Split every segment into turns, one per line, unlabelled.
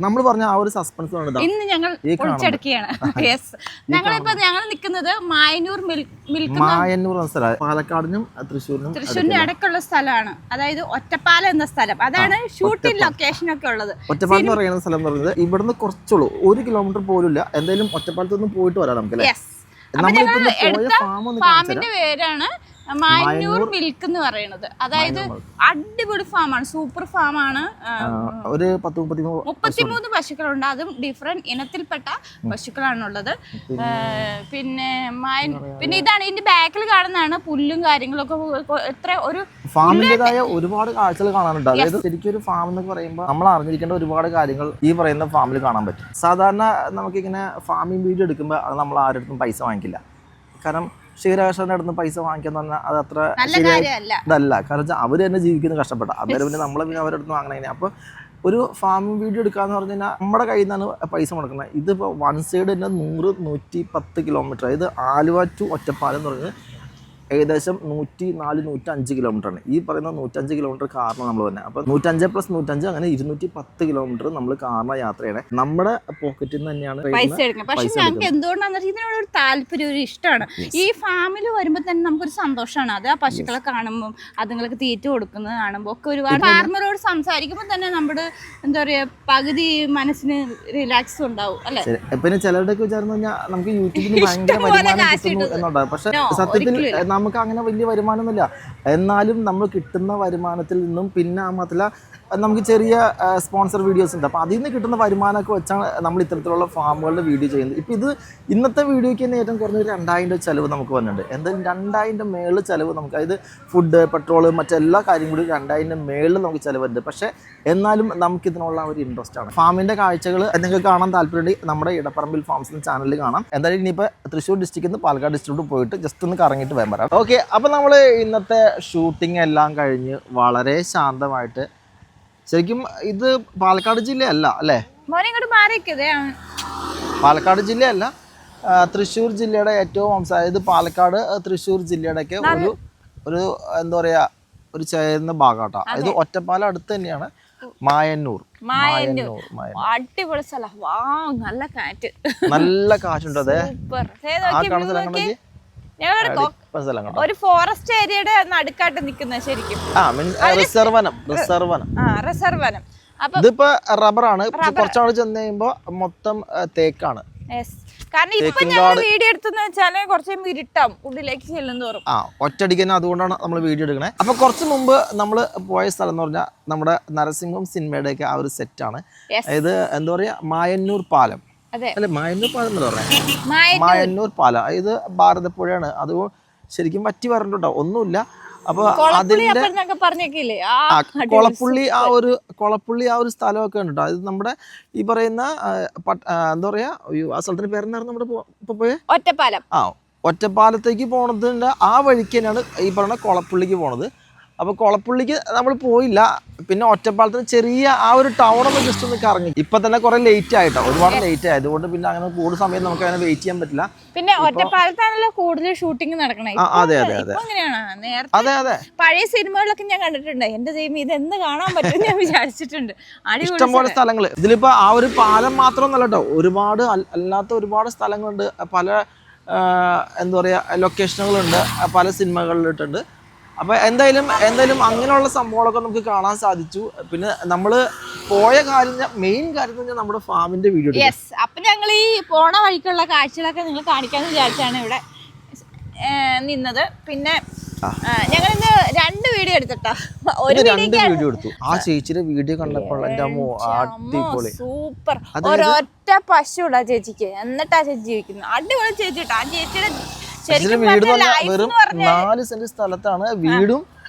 നമ്മൾ പറഞ്ഞ ആ ഒരു സസ്പെൻസ്
ഇന്ന് ഞങ്ങൾ പൊളിച്ചെടുക്കുകയാണ്. ഞങ്ങൾ നിൽക്കുന്നത് മായന്നൂർ
പാലക്കാടിനും തൃശ്ശൂരിനും
ഇടയ്ക്കുള്ള സ്ഥലമാണ്. അതായത് ഒറ്റപ്പാലം എന്ന സ്ഥലം. അതാണ് ഷൂട്ടിംഗ് ലൊക്കേഷൻ ഒക്കെ ഉള്ളത്.
ഒറ്റപ്പാലം എന്ന് പറയുന്ന സ്ഥലം എന്ന് പറയുന്നത് ഇവിടുന്ന് കുറച്ചുള്ളൂ, 1 കിലോമീറ്റർ പോലും ഇല്ല. എന്തായാലും ഒറ്റപ്പാലത്തൊന്നും പോയിട്ട് വരാം നമുക്ക്.
ഫാമിന്റെ പേരാണ് മായന്നൂർ മിൽക്ക് എന്ന് പറയുന്നത്. അതായത് അടിപൊളി ഫാമാണ്, സൂപ്പർ ഫാമാണ്. 33 പശുക്കളുണ്ട്. അതും ഡിഫറെന്റ് ഇനത്തിൽപ്പെട്ട പശുക്കളാണുള്ളത്. പിന്നെ ഇതാണ് ഇതിന്റെ ബാക്കിൽ കാണുന്നതാണ് പുല്ലും കാര്യങ്ങളൊക്കെ. എത്ര ഒരു
ഫാമിന്റേതായ ഒരുപാട് കാഴ്ചകൾ കാണാനുണ്ട്. അതായത് ശരിക്കും ഒരു ഫാം എന്ന് പറയുമ്പോൾ നമ്മൾ അറിഞ്ഞിരിക്കേണ്ട ഒരുപാട് കാര്യങ്ങൾ ഈ പറയുന്ന ഫാമിൽ കാണാൻ പറ്റും. സാധാരണ നമുക്കിങ്ങനെ ഫാമിംഗ് വീഡിയോ എടുക്കുമ്പോൾ അത് നമ്മൾ ആരുടെ അടുത്തും പൈസ വാങ്ങിക്കില്ല. കാരണം ക്ഷീരകർഷകരുടെ അടുത്ത് പൈസ വാങ്ങിക്കാന്ന് പറഞ്ഞാൽ അത് അത്ര ഇതല്ല. കാരണം അവർ തന്നെ ജീവിക്കുന്നത് കഷ്ടപ്പെട്ട അന്നേരം പിന്നെ നമ്മളെ പിന്നെ അവരുടെ അടുത്ത് വാങ്ങണേ. അപ്പോൾ ഒരു ഫാമിംഗ് വീഡിയോ എടുക്കാന്ന് പറഞ്ഞു കഴിഞ്ഞാൽ നമ്മുടെ കയ്യിൽ നിന്നാണ് പൈസ മുടക്കുന്നത്. ഇതിപ്പോൾ വൺ സൈഡ് തന്നെ 100-110 കിലോമീറ്റർ. അതായത് ആലുവ ടു ഒറ്റപ്പാലം എന്ന് പറഞ്ഞാൽ ഏകദേശം 104-105 കിലോമീറ്ററാണ്. ഈ പറയുന്ന 105 കിലോമീറ്റർ കാറിന് നമ്മൾ തന്നെ. അപ്പോൾ 105 + 105 അങ്ങനെ 210 കിലോമീറ്റർ നമ്മൾ കാറിന് യാത്ര ചെയ്യണേ. നമ്മുടെ പോക്കറ്റിൽ നിന്ന് തന്നെയാണ്
പൈസ എടുക്കുന്നത്. പക്ഷെ ഞങ്ങൾക്ക് എന്തുകൊണ്ടാണെന്ന് വെച്ചാൽ ഇതിനോട് ഒരു താല്പര്യം, ഒരു ഇഷ്ടമാണ്. ഈ ഫാമിൽ വരുമ്പോൾ തന്നെ നമുക്കൊരു സന്തോഷമാണ്. അത് ആ പശുക്കളെ കാണുമ്പോൾ അതുങ്ങൾക്ക് തീറ്റ കൊടുക്കുന്നത് കാണുമ്പോൾ ഒക്കെ ഒരുപാട് ഫാർമറോട് സംസാരിക്കുമ്പോൾ തന്നെ നമ്മുടെ എന്താ പറയുക പകുതി മനസ്സിന് റിലാക്സ് ഉണ്ടാവും അല്ലേ.
പിന്നെ ചിലരുടെയൊക്കെ വിചാരം പറഞ്ഞാൽ നമുക്ക് യൂട്യൂബിൽ ഭയങ്കര വരുമാനം കിട്ടുന്നു എന്നുണ്ടാവും. പക്ഷെ സത്യത്തിൽ നമുക്ക് അങ്ങനെ വലിയ വരുമാനമൊന്നുമില്ല. എന്നാലും നമ്മൾ കിട്ടുന്ന വരുമാനത്തിൽ നിന്നും പിന്നെ മാത്രമല്ല നമുക്ക് ചെറിയ സ്പോൺസർ വീഡിയോസ് ഉണ്ട്. അപ്പോൾ അതിൽ നിന്ന് കിട്ടുന്ന വരുമാനമൊക്കെ വെച്ചാണ് നമ്മൾ ഇത്തരത്തിലുള്ള ഫാമുകളുടെ വീഡിയോ ചെയ്യുന്നത്. ഇപ്പോൾ ഇത് ഇന്നത്തെ വീഡിയോയ്ക്ക് തന്നെ ഏറ്റവും കുറഞ്ഞ 2000 ചിലവ് നമുക്ക് വന്നിട്ടുണ്ട്. എന്തായാലും 2000 മേളിൽ ചിലവ് നമുക്ക്, അതായത് ഫുഡ്, പെട്രോള്, മറ്റെല്ലാ കാര്യം കൂടി 2000 മേളിൽ നമുക്ക് ചിലവുണ്ട്. പക്ഷേ എന്നാലും നമുക്കിതിനുള്ള ഒരു ഇൻട്രസ്റ്റ് ആണ്. ഫാമിൻ്റെ കാഴ്ചകൾ നിങ്ങൾക്ക് കാണാൻ താല്പര്യമുണ്ടെങ്കിൽ നമ്മുടെ ഇടപ്പറമ്പിൽ ഫാംസ് ചാനലിൽ കാണാം. എന്തായാലും ഇനിയിപ്പോൾ തൃശ്ശൂർ ഡിസ്ട്രിക്റ്റിൽ നിന്ന് പാലക്കാട് ഡിസ്ട്രിക്റ്റിൽ പോയിട്ട് ജസ്റ്റ് ഒന്ന് കറങ്ങിയിട്ട് വരാം. ഓക്കെ, അപ്പോൾ നമ്മൾ ഇന്നത്തെ ഷൂട്ടിംഗ് എല്ലാം കഴിഞ്ഞ് വളരെ ശാന്തമായിട്ട്, ശരിക്കും ഇത് പാലക്കാട് ജില്ലയല്ല അല്ലേ, പാലക്കാട് ജില്ലയല്ല, തൃശ്ശൂർ ജില്ലയുടെ ഏറ്റവും അതായത് പാലക്കാട് തൃശ്ശൂർ ജില്ലയുടെയൊക്കെ ഒരു എന്താ പറയാ ഒരു ചേർന്ന ഭാഗാട്ടോ. ഇത് ഒറ്റപ്പാലം അടുത്ത് തന്നെയാണ് മായന്നൂർ.
അടിപൊളി സ്ഥലം, നല്ല കാറ്റ്,
നല്ല കാറ്റുണ്ട്. അതെ, ആ കാണുന്ന സ്ഥലങ്ങളൊക്കെ
ഒരു ഫോറസ്റ്റ് ഏരിയയുടെ നടുക്കായിട്ട് നിൽക്കുന്ന ശരിക്കും റിസർവനം.
ഇതിപ്പോ റബ്ബറാണ്. കുറച്ചാൾ ചെന്ന് കഴിയുമ്പോ മൊത്തം തേക്കാണ്.
കാരണം ഇപ്പൊ ഞങ്ങൾ വീഡിയോ എടുത്തെന്ന് വെച്ചാല് കുറച്ച് ഇരുട്ടാവും ഉള്ളിലേക്ക് ചെല്ലും തോറും.
ഒറ്റയടിക്ക് തന്നെ, അതുകൊണ്ടാണ് നമ്മൾ വീഡിയോ എടുക്കണേ. അപ്പൊ കുറച്ച് മുമ്പ് നമ്മൾ പോയ സ്ഥലം എന്ന് പറഞ്ഞാൽ നമ്മുടെ നരസിംഹം സിനിമയുടെ ഒക്കെ ആ ഒരു സെറ്റാണ്. അതായത് എന്താ പറയാ മായന്നൂർ പാലം അല്ലെ, മായന്നൂർ പാലം എന്ന് പറഞ്ഞാൽ മായന്നൂർ പാലം. ഇത് ഭാരതപ്പുഴയാണ്. അത് ശരിക്കും പറ്റി പറഞ്ഞിട്ടുണ്ടോ ഒന്നുമില്ല. അപ്പൊ അതിന്റെ കൊളപ്പുള്ളി ആ ഒരു സ്ഥലമൊക്കെ ഉണ്ട്. അത് നമ്മുടെ ഈ പറയുന്ന എന്താ പറയാ ആ സ്ഥലത്തിന്റെ പേരെന്നായിരുന്നു നമ്മുടെ ഇപ്പൊ പോയ
ഒറ്റപ്പാലം.
ഒറ്റപ്പാലത്തേക്ക് പോണതിന്റെ ആ വഴിക്ക് തന്നെയാണ് ഈ പറയുന്ന കൊളപ്പുള്ളിക്ക് പോണത്. അപ്പോൾ കൊളപ്പുള്ളിക്ക് നമ്മൾ പോയില്ല. പിന്നെ ഒറ്റപ്പാലത്തിന് ചെറിയ ആ ഒരു ടൗണൊന്ന് ജസ്റ്റ് ഒന്ന് കറങ്ങി. ഇപ്പൊ തന്നെ കുറെ ലേറ്റ് ആയിട്ടോ, ഒരുപാട് ലേറ്റ് ആയതുകൊണ്ട് പിന്നെ അങ്ങനെ കൂടുതൽ സമയം നമുക്ക് അങ്ങനെ വെയിറ്റ് ചെയ്യാൻ പറ്റില്ല.
പിന്നെ ഒറ്റപ്പാലത്താണല്ലോ കൂടുതൽ ഷൂട്ടിംഗ് നടക്കണേ.
അതെ അതെ അതെ അതെ അതെ.
പഴയ സിനിമകളിലൊക്കെ ഞാൻ കണ്ടിട്ടുണ്ട്. എന്റെ ദൈവം ഇത് എന്ന് കാണാൻ പറ്റും ഞാൻ വിചാരിച്ചിട്ടുണ്ട്.
ഇഷ്ടംപോലെ സ്ഥലങ്ങള്. ഇതിലിപ്പോ ആ ഒരു പാലം മാത്രമൊന്നല്ല കേട്ടോ, ഒരുപാട് അല്ലാത്ത ഒരുപാട് സ്ഥലങ്ങളുണ്ട്. പല എന്താ പറയാ ലൊക്കേഷനുകളുണ്ട്, പല സിനിമകളിലിട്ടുണ്ട്. അപ്പൊ എന്തായാലും അങ്ങനെയുള്ള സംഭവങ്ങളൊക്കെ നമുക്ക് കാണാൻ സാധിച്ചു. പിന്നെ നമ്മള് പോയ കാര്യം, മെയിൻ കാര്യം എന്ന് നമ്മുടെ ഫാമിന്റെ വീഡിയോ.
അപ്പൊ ഞങ്ങൾ ഈ പോണ വഴിക്കുള്ള കാഴ്ചകളൊക്കെ നിങ്ങൾ കാണിക്കാന്ന് വിചാരിച്ചാണ് ഇവിടെ നിന്നത്. പിന്നെ ഞങ്ങൾ ഇന്ന് 2 വീഡിയോ എടുത്തിട്ടാ.
വീഡിയോ എടുത്തു. ആ ചേച്ചിയുടെ വീഡിയോ കണ്ടപ്പോൾ അടിപൊളി,
സൂപ്പർ. ഒരൊറ്റ പശുള്ള ചേച്ചിക്ക്, എന്നിട്ടാ ചേച്ചി ജീവിക്കുന്നത്. അടിപൊളി ചേച്ചിട്ടാ. ആ ചേച്ചിയുടെ
വീട് വെറും 4 സെന്റ് സ്ഥലത്താണ് വീടും,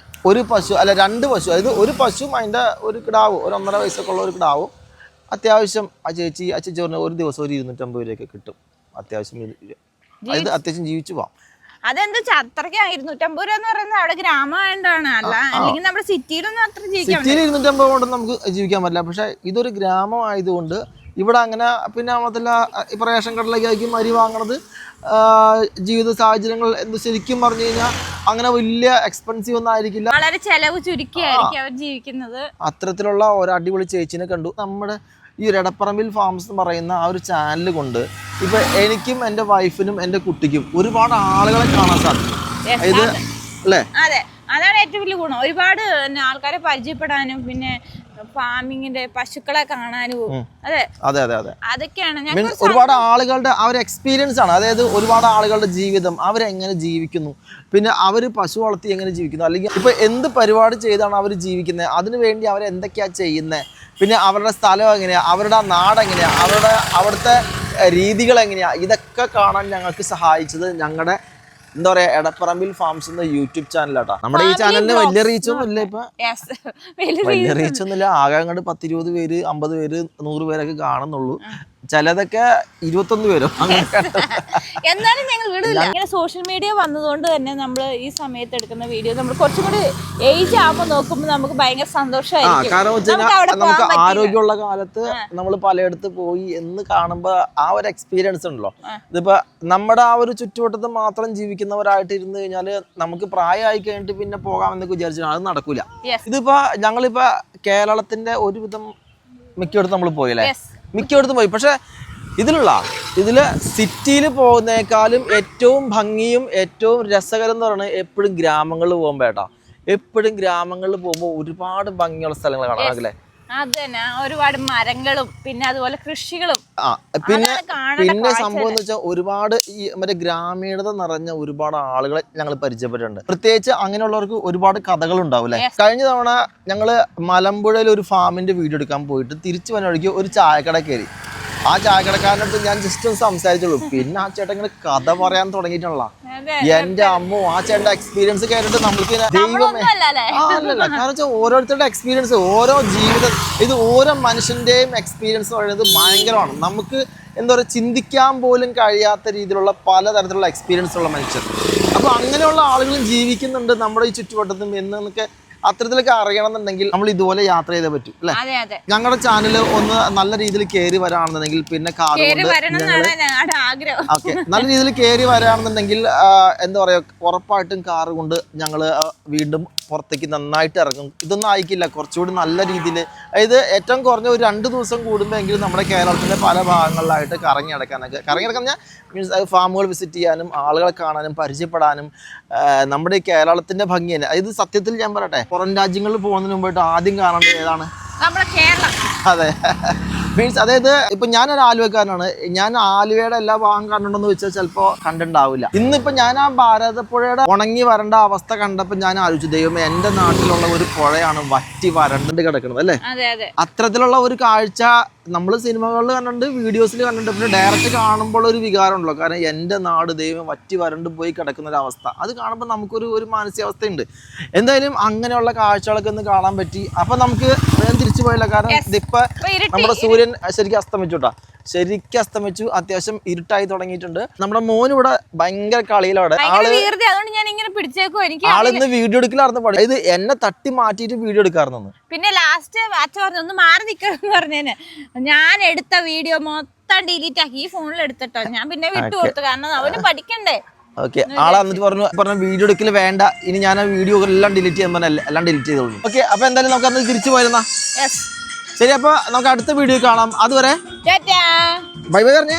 ഒരു പശു അല്ല 2 പശു. അതായത് ഒരു പശുവും അതിന്റെ ഒരു കിടാവും, ഒരു 1.5 വയസ്സൊക്കെ ഉള്ള ഒരു കിടാവും. അത്യാവശ്യം ആ ചേച്ചി പറഞ്ഞ ഒരു ദിവസം ഒരു 250 രൂപയൊക്കെ കിട്ടും. അത്യാവശ്യം ജീവിച്ചു പോവാം.
അതെന്താ അത്രയ്ക്ക് 250 രൂപ എന്ന് പറയുന്നത് അവിടെ ഗ്രാമമായതുകൊണ്ടാണ്. അല്ല അല്ലെങ്കിൽ നമ്മുടെ സിറ്റിയിലൊന്നും അത്ര ജീവിക്കാൻ
പറ്റില്ല. സിറ്റിയിൽ 250 കൊണ്ടൊന്നും നമുക്ക് ജീവിക്കാൻ പറ്റില്ല. പക്ഷെ ഇതൊരു ഗ്രാമമായതുകൊണ്ട് ഇവിടെ അങ്ങനെ, പിന്നെ മാത്രമല്ല ഇപ്പൊ റേഷൻ കടയിലേക്കായിരിക്കും അരി വാങ്ങണത്. ജീവിത സാഹചര്യങ്ങൾ ശരിക്കും പറഞ്ഞു കഴിഞ്ഞാൽ അങ്ങനെ വലിയ എക്സ്പെൻസീവ് ഒന്നും ആയിരിക്കില്ല,
വളരെ ചെലവ് ചുരുക്കിയായിരിക്കും അവർ ജീവിക്കുന്നത്.
അത്തരത്തിലുള്ള ഒരു അടിപൊളി ചേച്ചിനെ കണ്ടു. നമ്മുടെ ഈ ഒരു എടപ്പറമ്പിൽ ഫാംസ് എന്ന് പറയുന്ന ആ ഒരു ചാനൽ കൊണ്ട് ഇപ്പൊ എനിക്കും എൻ്റെ വൈഫിനും എൻ്റെ കുട്ടിക്കും ഒരുപാട് ആളുകളെ കാണാൻ സാധിക്കും. ഇത് അല്ലേ?
അതെ, അതാണ് ഏറ്റവും വലിയ ഗുണം. ഒരുപാട് ആൾക്കാരെ പരിചയപ്പെടാനും പിന്നെ ഫാമിങ്ങിന്റെ പശുക്കളെ കാണാനും അതെ
അതെ അതെ അതെ
അതൊക്കെയാണ്
ഒരുപാട് ആളുകളുടെ ആ ഒരു എക്സ്പീരിയൻസ് ആണ്. അതായത് ഒരുപാട് ആളുകളുടെ ജീവിതം, അവരെങ്ങനെ ജീവിക്കുന്നു, പിന്നെ അവർ പശു വളർത്തി എങ്ങനെ ജീവിക്കുന്നു, അല്ലെങ്കിൽ ഇപ്പൊ എന്ത് പരിപാടി ചെയ്താണ് അവർ ജീവിക്കുന്നത്, അതിനു വേണ്ടി അവർ എന്തൊക്കെയാ ചെയ്യുന്നത്, പിന്നെ അവരുടെ സ്ഥലം എങ്ങനെയാ, അവരുടെ നാട് എങ്ങനെയാ, അവിടുത്തെ രീതികൾ എങ്ങനെയാ, ഇതൊക്കെ കാണാൻ ഞങ്ങൾക്ക് സഹായിച്ചത് ഞങ്ങളുടെ എന്താ പറയാ എടപ്പറമ്പിൽ ഫാംസ് എന്ന യൂട്യൂബ് ചാനലാട്ടാ. നമ്മുടെ ഈ ചാനലിന് വലിയ റീച്ചൊന്നും ഇല്ല. ഇപ്പൊ വലിയ റീച്ചൊന്നും ഇല്ല. ആകെ അങ്ങോട്ട് 10-20 പേര്, 50 പേര്, 100 പേരൊക്കെ കാണുന്നുള്ളൂ. ചിലതൊക്കെ 21 പേരും.
എന്നാലും ഞങ്ങൾ വിടില്ല. ഇങ്ങനെ സോഷ്യൽ മീഡിയ വന്നതുകൊണ്ട് തന്നെ നമ്മൾ ഈ സമയത്ത് എടുക്കുന്ന വീഡിയോ നമ്മൾ കുറച്ചും കൂടി ഏജ് ആകുമ്പോൾ നോക്കുമ്പോൾ നമുക്ക് ഭയങ്കര സന്തോഷമായിരിക്കും.
കാരണം നമുക്ക് ആരോഗ്യമുള്ള കാലത്ത് നമ്മൾ പലയിടത്ത് പോയി എന്ന് കാണുമ്പോ ആ ഒരു എക്സ്പീരിയൻസ് ഉണ്ടല്ലോ. ഇതിപ്പോ നമ്മുടെ ആ ഒരു ചുറ്റുവട്ടത്ത് മാത്രം ജീവിക്കുന്നവരായിട്ട് ഇരുന്ന് കഴിഞ്ഞാല് നമുക്ക് പ്രായമായി കഴിഞ്ഞിട്ട് പിന്നെ പോകാമെന്നൊക്കെ വിചാരിച്ചാൽ അത് നടക്കൂല. ഇതിപ്പോ ഞങ്ങളിപ്പോ കേരളത്തിന്റെ ഒരുവിധം മിക്കയിടത്ത് നമ്മൾ പോയില്ലേ, മിക്കയിടത്തും പോയി. പക്ഷെ ഇതില് സിറ്റിയിൽ പോകുന്നേക്കാളും ഏറ്റവും ഭംഗിയും ഏറ്റവും രസകരം എന്ന് പറയുന്നത് എപ്പോഴും ഗ്രാമങ്ങളിൽ പോകുമ്പോ ഏട്ടാ. എപ്പോഴും ഗ്രാമങ്ങളിൽ പോകുമ്പോൾ ഒരുപാട് ഭംഗിയുള്ള സ്ഥലങ്ങൾ കാണാം അല്ലേ?
അതന്നെ, ഒരുപാട് മരങ്ങളും പിന്നെ അതുപോലെ കൃഷികളും.
പിന്നെ സംഭവം എന്ന് വെച്ചാൽ ഒരുപാട് ഈ മറ്റേ ഗ്രാമീണത നിറഞ്ഞ ഒരുപാട് ആളുകളെ ഞങ്ങൾ പരിചയപ്പെട്ടിട്ടുണ്ട്. പ്രത്യേകിച്ച് അങ്ങനെയുള്ളവർക്ക് ഒരുപാട് കഥകൾ ഉണ്ടാവും അല്ലെ. കഴിഞ്ഞ തവണ ഞങ്ങള് മലമ്പുഴയിൽ ഒരു ഫാമിന്റെ വീഡിയോ എടുക്കാൻ പോയിട്ട് തിരിച്ചു വന്ന വഴിക്ക് ഒരു ചായക്കട കയറി. ആ ചായക്കടക്കാരനടുത്ത് ഞാൻ ജസ്റ്റ് ഒന്ന് സംസാരിച്ചുള്ളൂ. പിന്നെ ആ ചേട്ടൻ ഇങ്ങനെ കഥ പറയാൻ തുടങ്ങിയിട്ടുള്ള എന്റെ അമ്മോ, ആ ചേട്ടന്റെ എക്സ്പീരിയൻസ് കേട്ടിട്ട് നമ്മൾക്ക് ദൈവമേ അല്ലല്ല. കാരണം വെച്ചാൽ ഓരോരുത്തരുടെ എക്സ്പീരിയൻസ്, ഓരോ ജീവിതം, ഇത് ഓരോ മനുഷ്യന്റെയും എക്സ്പീരിയൻസ് പറയുന്നത് ഭയങ്കരമാണ്. നമുക്ക് എന്താ പറയുക, ചിന്തിക്കാൻ പോലും കഴിയാത്ത രീതിയിലുള്ള പലതരത്തിലുള്ള എക്സ്പീരിയൻസ് ഉള്ള മനുഷ്യർ. അപ്പൊ അങ്ങനെയുള്ള ആളുകളും ജീവിക്കുന്നുണ്ട് നമ്മുടെ ഈ ചുറ്റുവട്ടത്തും എന്നൊക്കെ അത്തരത്തിലൊക്കെ അറിയണമെന്നുണ്ടെങ്കിൽ നമ്മൾ ഇതുപോലെ യാത്ര ചെയ്തേ പറ്റും അല്ലെ. ഞങ്ങളുടെ ചാനൽ ഒന്ന് നല്ല രീതിയിൽ കയറി വരാണെന്നുണ്ടെങ്കിൽ പിന്നെ ഓക്കെ നല്ല രീതിയിൽ കയറി വരാണെന്നുണ്ടെങ്കിൽ എന്താ പറയാ, ഉറപ്പായിട്ടും കാറ് കൊണ്ട് ഞങ്ങള് വീണ്ടും പുറത്തേക്ക് നന്നായിട്ട് ഇറങ്ങും. ഇതൊന്നും അയക്കില്ല, കുറച്ചുകൂടി നല്ല രീതിയിൽ, അതായത് ഏറ്റവും കുറഞ്ഞ ഒരു 2 ദിവസം കൂടുമ്പോഴെങ്കിലും നമ്മുടെ കേരളത്തിന്റെ പല ഭാഗങ്ങളിലായിട്ട് കറങ്ങി നടക്കാൻ മീൻസ് ഫാമുകൾ വിസിറ്റ് ചെയ്യാനും ആളുകളെ കാണാനും പരിചയപ്പെടാനും നമ്മുടെ ഈ കേരളത്തിന്റെ ഭംഗി തന്നെ. അതായത് സത്യത്തിൽ ഞാൻ പറയട്ടെ, പുറം രാജ്യങ്ങളിൽ പോകുന്നതിന് മുമ്പായിട്ട് ആദ്യം കാണേണ്ടത് ഏതാണ്? അതെ, മീൻസ് അതായത് ഇപ്പൊ ഞാനൊരു ആലുവക്കാരനാണ്. ഞാൻ ആലുവയുടെ എല്ലാ ഭാഗം കണ്ടിട്ടുണ്ടെന്ന് വെച്ചാൽ ചിലപ്പോ കണ്ടിട്ടുണ്ടാവില്ല. ഇന്നിപ്പോ ഞാൻ ആ ഭാരതപ്പുഴയുടെ ഉണങ്ങി വരേണ്ട അവസ്ഥ കണ്ടപ്പോ ഞാൻ ആലോചിച്ചു, ദൈവമേ എന്റെ നാട്ടിലുള്ള ഒരു പുഴയാണ് വറ്റി വരണ്ട് കിടക്കുന്നത് അല്ലേ. അത്തരത്തിലുള്ള ഒരു കാഴ്ച നമ്മൾ സിനിമകളിൽ കണ്ടിട്ടുണ്ട്, വീഡിയോസിൽ കണ്ടിട്ടുണ്ട്. പിന്നെ ഡയറക്റ്റ് കാണുമ്പോൾ ഒരു വികാരം ഉണ്ടല്ലോ. കാരണം എൻ്റെ നാട് ദൈവം വറ്റി വരണ്ട് പോയി കിടക്കുന്ന ഒരു അവസ്ഥ, അത് കാണുമ്പോൾ നമുക്കൊരു മാനസികാവസ്ഥയുണ്ട്. എന്തായാലും അങ്ങനെയുള്ള കാഴ്ചകളൊക്കെ ഒന്ന് കാണാൻ പറ്റി. അപ്പൊ നമുക്ക് തിരിച്ചു പോയില്ല, കാരണം ഇതിപ്പോ നമ്മുടെ സൂര്യൻ ശരിക്കും അസ്തമിച്ചുട്ടാ, ശരിക്കും അസ്തമിച്ചു. അത്യാവശ്യം ഇരുട്ടായി തുടങ്ങിയിട്ടുണ്ട്. നമ്മുടെ മോൻ ഇവിടെ ഭയങ്കര കളിയിലവിടെ ആളിന്ന് വീഡിയോ എടുക്കലായിരുന്നു പണി. ഇത് എന്നെ തട്ടി മാറ്റിയിട്ട് വീഡിയോ എടുക്കാറുണ്ട്.
പിന്നെ ലാസ്റ്റ് അച്ഛൻ പറഞ്ഞു ഒന്ന് മാറി നിൽക്കണം പറഞ്ഞേന്. ഞാൻ എടുത്ത വീഡിയോ മൊത്തം ഡിലീറ്റ് ആക്കി ഈ ഫോണിൽ എടുത്തിട്ടോ. ഞാൻ പിന്നെ വിട്ടു കൊടുത്തു, കാരണം അവന് പഠിക്കണ്ടേ.
ഓക്കെ, ആളെ എന്നിട്ട് പറഞ്ഞു വീഡിയോ എടുക്കൽ വേണ്ട, ഇനി ഞാൻ ആ വീഡിയോ എല്ലാം ഡിലീറ്റ് ചെയ്യാൻ പറഞ്ഞ എല്ലാം ഡിലീറ്റ് ചെയ്തോളൂ. ഓക്കെ, അപ്പൊ എന്തായാലും നമുക്ക് അന്ന് തിരിച്ചു പോയിരുന്ന. ശരി, അപ്പൊ നമുക്ക് അടുത്ത വീഡിയോ കാണാം. അതുവരെ ബൈ ബൈ പറഞ്ഞേ.